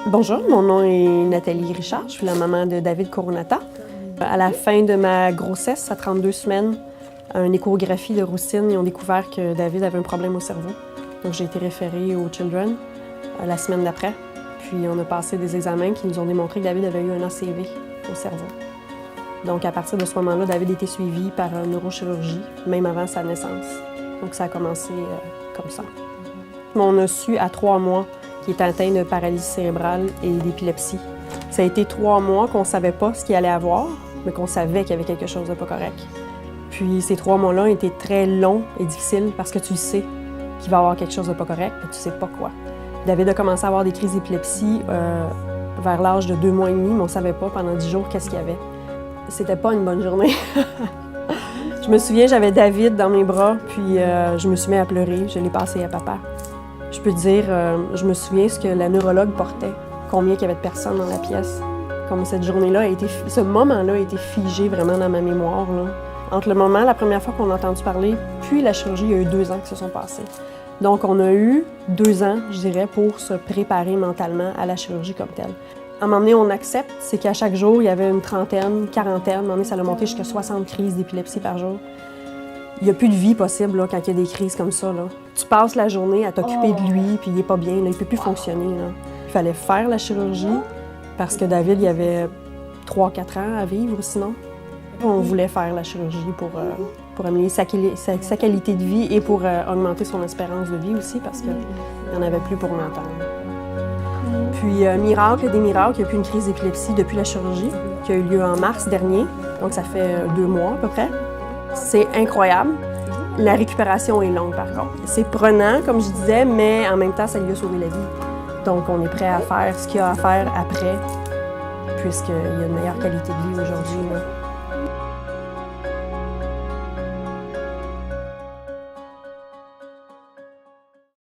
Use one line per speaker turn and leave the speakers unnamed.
Bonjour, mon nom est Nathalie Richard, je suis la maman de David Coronata. À la fin de ma grossesse, à 32 semaines, une échographie de routine, ils ont découvert que David avait un problème au cerveau. Donc j'ai été référée au Children la semaine d'après. Puis on a passé des examens qui nous ont démontré que David avait eu un ACV au cerveau. Donc à partir de ce moment-là, David a été suivi par une neurochirurgie, même avant sa naissance. Donc ça a commencé comme ça. On a su à 3 mois qu'il était atteint de paralysie cérébrale et d'épilepsie. Ça a été 3 mois qu'on ne savait pas ce qu'il allait avoir, mais qu'on savait qu'il y avait quelque chose de pas correct. Puis ces 3 mois-là ont été très longs et difficiles parce que tu sais qu'il va y avoir quelque chose de pas correct, mais tu sais pas quoi. David a commencé à avoir des crises d'épilepsie vers l'âge de 2 mois et demi, mais on ne savait pas pendant 10 jours qu'est-ce qu'il y avait. C'était pas une bonne journée. Je me souviens, j'avais David dans mes bras, puis je me suis mis à pleurer. Je l'ai passé à papa. Je peux te dire, je me souviens ce que la neurologue portait, combien il y avait de personnes dans la pièce. Comme cette journée-là a été, ce moment-là a été figé vraiment dans ma mémoire, là. Entre le moment, la première fois qu'on a entendu parler, puis la chirurgie, il y a eu 2 ans qui se sont passés. Donc on a eu 2 ans, je dirais, pour se préparer mentalement à la chirurgie comme telle. À un moment donné, on accepte, c'est qu'à chaque jour, il y avait une trentaine, quarantaine, à un moment donné, ça a monté jusqu'à 60 crises d'épilepsie par jour. Il n'y a plus de vie possible là, quand il y a des crises comme ça. Là. Tu passes la journée à t'occuper de lui, puis il n'est pas bien, là, il ne peut plus fonctionner. Là. Il fallait faire la chirurgie parce que David, il avait 3-4 ans à vivre sinon. On voulait faire la chirurgie pour améliorer sa qualité de vie et pour augmenter son espérance de vie aussi parce qu'il n'y en avait plus pour longtemps. Puis, miracle des miracles, il n'y a plus une crise d'épilepsie depuis la chirurgie qui a eu lieu en mars dernier, donc ça fait 2 mois à peu près. C'est incroyable. La récupération est longue par contre. C'est prenant, comme je disais, mais en même temps, ça lui a sauvé la vie. Donc, on est prêt à faire ce qu'il y a à faire après, puisqu'il y a une meilleure qualité de vie aujourd'hui.